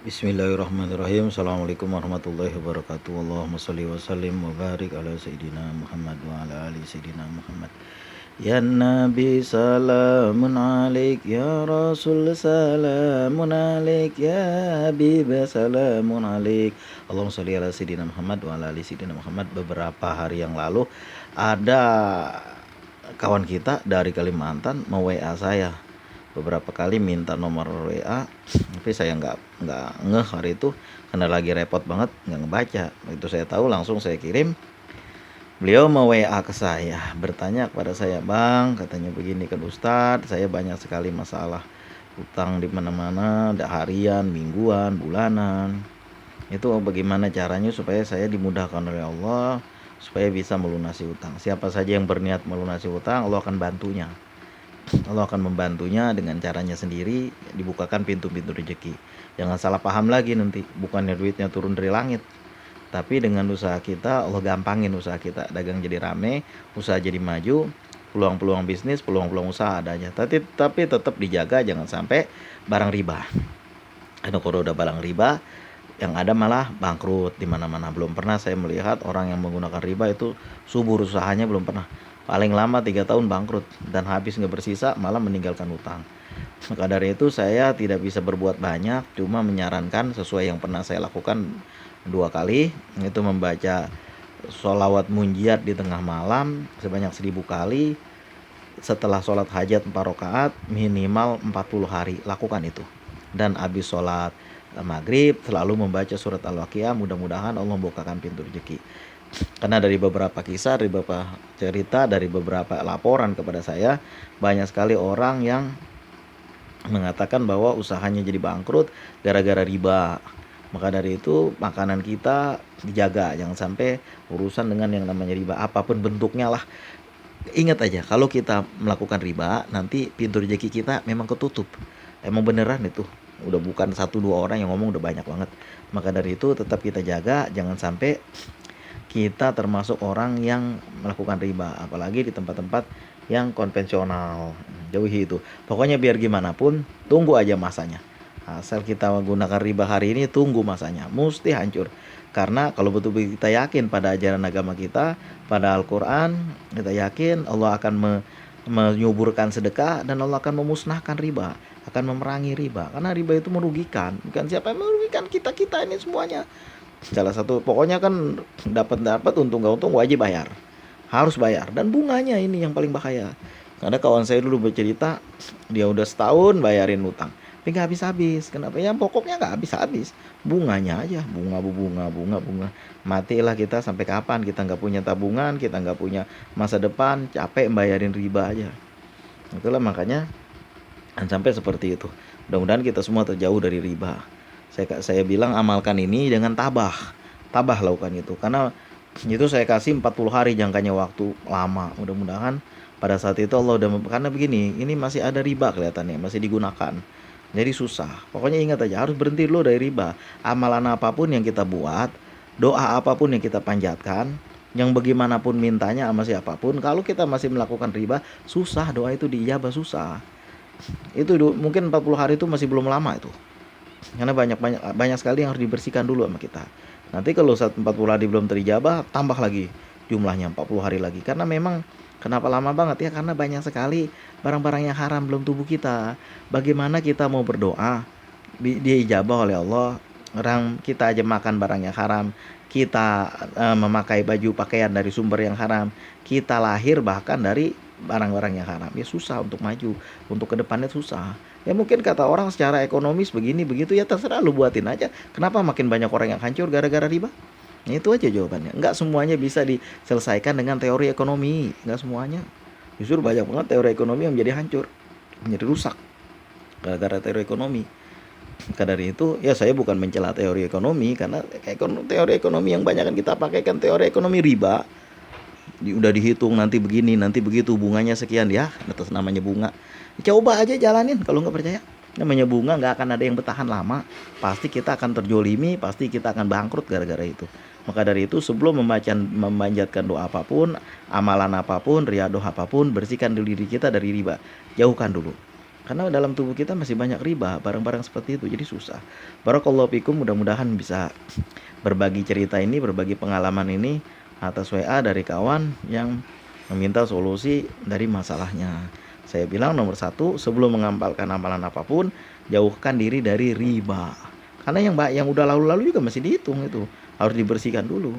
Bismillahirrahmanirrahim. Assalamualaikum warahmatullahi wabarakatuh. Allahumma sholli wa sallim wa barik ala sayyidina Muhammad wa ala ali sayyidina Muhammad. Ya Nabi salamun alaik, ya Rasul salamun alaik, ya Habib salamun alaik. Allahumma sholli ala sayyidina Muhammad wa ala ali sayyidina Muhammad. Beberapa hari yang lalu ada kawan kita dari Kalimantan mau WA saya beberapa kali, minta nomor WA, tapi saya nggak ngeh hari itu karena lagi repot banget nggak ngebaca. Itu saya tahu langsung saya kirim. Beliau mau WA ke saya, bertanya kepada saya, bang, katanya begini kan Ustadz, saya banyak sekali masalah utang di mana-mana, ada harian, mingguan, bulanan. Itu bagaimana caranya supaya saya dimudahkan oleh Allah supaya bisa melunasi utang. Siapa saja yang berniat melunasi utang, Allah akan bantunya. Allah akan membantunya dengan caranya sendiri, dibukakan pintu-pintu rezeki. Jangan salah paham lagi nanti, bukannya duitnya turun dari langit, tapi dengan usaha kita Allah gampangin usaha kita, dagang jadi rame, usaha jadi maju, peluang-peluang bisnis, peluang-peluang usaha adanya. Tapi tetap dijaga jangan sampai barang riba. Karena kalau udah barang riba, yang ada malah bangkrut di mana-mana. Belum pernah saya melihat orang yang menggunakan riba itu subur usahanya, belum pernah. Paling lama 3 tahun bangkrut dan habis nggak bersisa, malah meninggalkan utang. Maka dari itu saya tidak bisa berbuat banyak, cuma menyarankan sesuai yang pernah saya lakukan 2 kali, itu membaca sholawat munjiat di tengah malam sebanyak 1000 kali. Setelah sholat hajat 4 rakaat minimal 40 hari, lakukan itu. Dan habis sholat maghrib selalu membaca surat Al-Waqiah, mudah-mudahan Allah membukakan pintu rezeki. Karena dari beberapa kisah, dari beberapa cerita, dari beberapa laporan kepada saya, banyak sekali orang yang mengatakan bahwa usahanya jadi bangkrut gara-gara riba. Maka dari itu makanan kita dijaga, jangan sampai urusan dengan yang namanya riba, apapun bentuknya lah. Ingat aja, kalau kita melakukan riba, nanti pintu rezeki kita memang ketutup. Emang beneran itu. Udah bukan 1-2 orang yang ngomong, udah banyak banget. Maka dari itu tetap kita jaga, jangan sampai kita termasuk orang yang melakukan riba, apalagi di tempat-tempat yang konvensional. Jauhi itu. Pokoknya biar gimana pun, tunggu aja masanya. Asal kita menggunakan riba hari ini, tunggu masanya. Mesti hancur. Karena kalau betul-betul kita yakin pada ajaran agama kita, pada Al-Quran, kita yakin Allah akan menyuburkan sedekah dan Allah akan memusnahkan riba, akan memerangi riba. Karena riba itu merugikan. Bukan siapa yang merugikan, kita ini semuanya. Salah satu pokoknya kan dapat untung gak untung wajib bayar, harus bayar, dan bunganya ini yang paling bahaya. Ada kawan saya dulu bercerita, dia udah setahun bayarin utang tapi nggak habis-habis. Kenapa? Ya pokoknya nggak habis-habis, bunganya aja, bunga, matilah kita. Sampai kapan kita nggak punya tabungan, kita nggak punya masa depan, capek bayarin riba aja. Itulah makanya sampai seperti itu. Mudah-mudahan kita semua terjauh dari riba. Saya bilang amalkan ini dengan tabah lakukan itu, karena itu saya kasih 40 hari jangkanya waktu lama. Mudah-mudahan pada saat itu Allah udah, karena begini, ini masih ada riba kelihatannya, masih digunakan. Jadi susah. Pokoknya ingat aja, harus berhenti dulu dari riba. Amalan apapun yang kita buat, doa apapun yang kita panjatkan, yang bagaimanapun mintanya sama siapapun, kalau kita masih melakukan riba, susah doa itu diijabah, susah. Itu mungkin 40 hari itu masih belum lama itu. Karena banyak sekali yang harus dibersihkan dulu sama kita. Nanti kalau saat 40 hari belum terijabah, tambah lagi jumlahnya 40 hari lagi. Karena memang kenapa lama banget ya? Karena banyak sekali barang-barang yang haram belum tubuh kita. Bagaimana kita mau berdoa dia ijabah oleh Allah? Orang kita aja makan barang yang haram, kita memakai baju pakaian dari sumber yang haram, kita lahir bahkan dari barang-barang yang haram. Ya susah untuk maju, untuk kedepannya susah. Ya mungkin kata orang secara ekonomis begini begitu, ya terserah lu buatin aja. Kenapa makin banyak orang yang hancur gara-gara riba? Itu aja jawabannya. Enggak semuanya bisa diselesaikan dengan teori ekonomi, enggak semuanya. Justru banyak banget teori ekonomi yang menjadi hancur, menjadi rusak gara-gara teori ekonomi. Maka dari itu ya saya bukan mencela teori ekonomi, karena teori ekonomi yang banyak kan kita pakai kan teori ekonomi riba. Udah dihitung nanti begini, nanti begitu, bunganya sekian, ya atas namanya bunga. Coba aja jalanin, kalau nggak percaya. Namanya bunga nggak akan ada yang bertahan lama. Pasti kita akan terjolimi, pasti kita akan bangkrut gara-gara itu. Maka dari itu sebelum memanjatkan doa apapun, amalan apapun, riadoh apapun, bersihkan diri kita dari riba. Jauhkan dulu. Karena dalam tubuh kita masih banyak riba, barang-barang seperti itu, jadi susah. Barakallahu fikum, mudah-mudahan bisa berbagi cerita ini, berbagi pengalaman ini atas WA dari kawan yang meminta solusi dari masalahnya. Saya bilang nomor satu, sebelum mengamalkan amalan apapun, jauhkan diri dari riba. Karena yang udah lalu-lalu juga masih dihitung itu, harus dibersihkan dulu.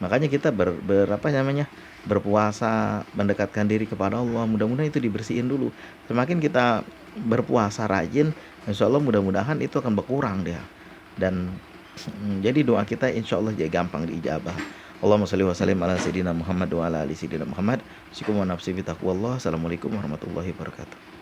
Makanya kita apa namanya, berpuasa, mendekatkan diri kepada Allah, mudah-mudahan itu dibersihin dulu. Semakin kita berpuasa rajin, insya Allah mudah-mudahan itu akan berkurang dia. Dan jadi doa kita insya Allah jadi gampang diijabah. Allahumma sholli wa sallim ala sayyidina Muhammad wa ala ali sayyidina Muhammad. Assalamualaikum warahmatullahi wabarakatuh.